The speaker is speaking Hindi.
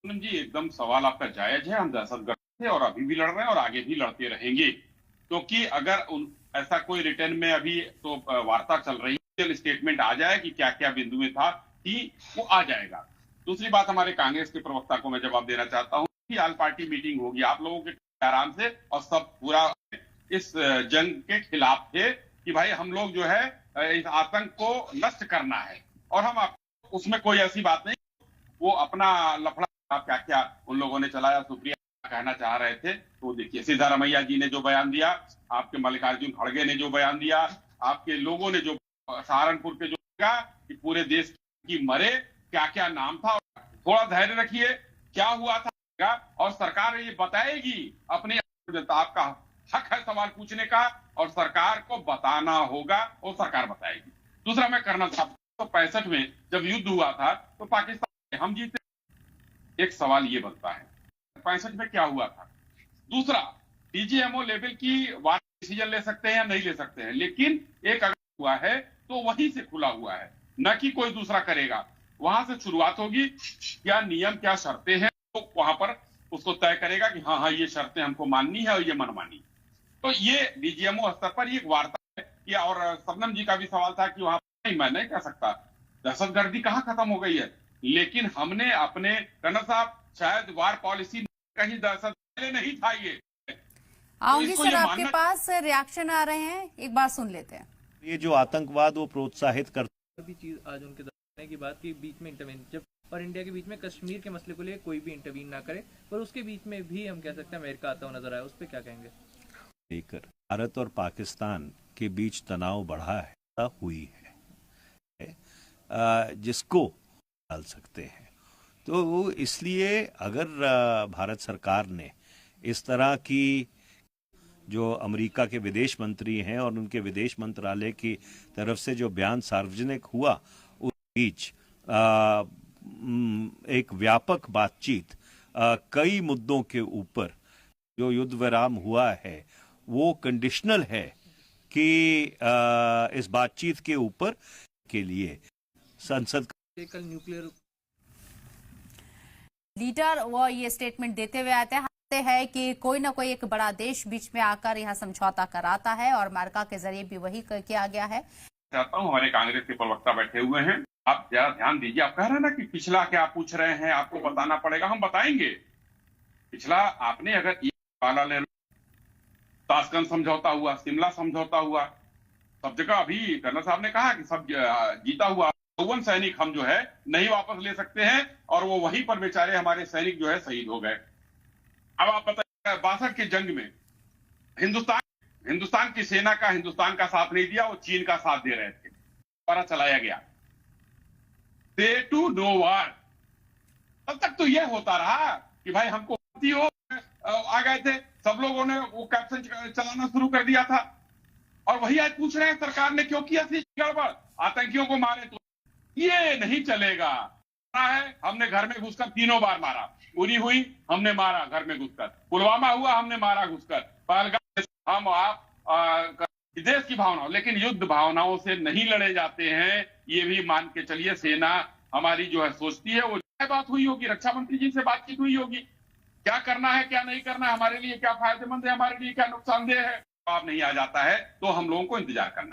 पूनम जी, एकदम सवाल आपका जायज है। हम दहशतगर्द थे और अभी भी लड़ रहे हैं और आगे भी लड़ते रहेंगे, क्योंकि अगर ऐसा कोई रिटर्न में अभी तो वार्ता चल रही है, स्टेटमेंट आ जाए कि क्या क्या बिंदु में था कि वो आ जाएगा। दूसरी बात, हमारे कांग्रेस के प्रवक्ता को मैं जवाब देना चाहता हूँ कि ऑल पार्टी मीटिंग होगी आप लोगों के आराम से, और सब पूरा इस जंग के खिलाफ थे कि भाई हम लोग जो है इस आतंक को नष्ट करना है, और हम उसमें कोई ऐसी बात नहीं। वो अपना लफड़ा क्या क्या उन लोगों ने चलाया, सुप्रिया कहना चाह रहे थे, तो देखिए सिद्धारमैया जी ने जो बयान दिया, आपके मल्लिकार्जुन खड़गे ने जो बयान दिया, आपके लोगों ने जो सहारनपुर के जो कहा कि पूरे देश की मरे, क्या क्या नाम था। थोड़ा धैर्य रखिए, क्या हुआ था और सरकार ये बताएगी अपनी जनता। आपका हक है सवाल पूछने का, और सरकार को बताना होगा और सरकार बताएगी। दूसरा मैं करना चाहता हूँ, तो 65 में जब युद्ध हुआ था तो पाकिस्तान हम जीते। एक सवाल ये बनता है 65 में क्या हुआ था। दूसरा, डीजीएमओ लेवल की बात डिसीजन ले सकते हैं या नहीं ले सकते हैं, लेकिन एक अगर हुआ है तो वहीं से खुला हुआ है, न कि कोई दूसरा करेगा। वहां से शुरुआत होगी, क्या नियम क्या शर्तें हैं, तो वहां पर उसको तय करेगा कि हाँ हाँ ये शर्तें हमको माननी है और ये मनमानी। तो ये डीजीएमओ स्तर पर ये एक वार्ता है कि, और शबनम जी का भी सवाल था कि वहां नहीं, मैं नहीं कह सकता दहशतगर्दी कहां खत्म हो गई है, लेकिन हमने अपने कर्नल साहब शायद वार पॉलिसी कहीं दहशत नहीं था ये। आऊंगी तो सर, आपके पास रिएक्शन आ रहे हैं, एक बार सुन लेते हैं। ये जो आतंकवाद वो प्रोत्साहित करता भी चीज आज उनके दर्शाने की बात की बीच में इंटरवीन, जब और इंडिया के बीच में कश्मीर के मसले को लेकर कोई भी इंटरवीन ना करे, पर उसके बीच में भी हम कह सकते हैं अमेरिका आता हुआ नजर आया, उस पर क्या कहेंगे? लेकर भारत और पाकिस्तान के बीच तनाव बढ़ा है, हुई है, जिसको डाल सकते हैं। तो वो इसलिए अगर भारत सरकार ने इस तरह की, जो अमेरिका के विदेश मंत्री हैं और उनके विदेश मंत्रालय की तरफ से जो बयान सार्वजनिक हुआ, उस बीच एक व्यापक बातचीत कई मुद्दों के ऊपर, जो युद्ध विराम हुआ है वो कंडीशनल है कि इस बातचीत के ऊपर के लिए संसद कल न्यूक्लियर लीडर वो ये स्टेटमेंट देते हुए आते हैं कि कोई ना कोई एक बड़ा देश बीच में आकर यहाँ समझौता कराता है, और अमेरिका के जरिए भी वही किया गया है। चाहता हूँ, हमारे कांग्रेस के प्रवक्ता बैठे हुए हैं, आप जरा ध्यान दीजिए। आप कह रहे हैं ना कि पिछला क्या पूछ रहे हैं, आपको बताना पड़ेगा। हम बताएंगे पिछला। आपने अगर वाला ले, ताशकंद समझौता हुआ, शिमला समझौता हुआ, सब जगह अभी कर्नल साहब ने कहा कि सब जीता हुआ 52 सैनिक हम जो है नहीं वापस ले सकते हैं, और वो वहीं पर बेचारे हमारे सैनिक जो है शहीद हो गए। अब आप बताइए 62 की जंग में हिंदुस्तान की सेना का हिंदुस्तान का साथ नहीं दिया, वो चीन का साथ दे रहे थे, द्वारा चलाया गया से टू नो वार। तब तक तो यह होता रहा कि भाई हमको हो आ गए थे, सब लोगों ने वो कैप्शन चलाना शुरू कर दिया था, और वही आज पूछ रहे हैं सरकार ने क्यों किया थी गड़बड़, आतंकियों को मारे। तो ये नहीं चलेगा है। हमने घर में घुसकर 3 बार मारा, उरी हुई हमने मारा घर में घुसकर, पुलवामा हुआ हमने मारा घुसकर, पहलगाम। हम आप देश की भावनाओं, लेकिन युद्ध भावनाओं से नहीं लड़े जाते हैं, ये भी मान के चलिए। सेना हमारी जो है सोचती है, वो बात हुई होगी, रक्षा मंत्री जी से बातचीत हुई होगी, क्या करना है क्या नहीं करना है, हमारे लिए क्या फायदेमंद है, हमारे लिए क्या नुकसानदेह है। जवाब नहीं आ जाता है तो हम लोगों को इंतजार करना है।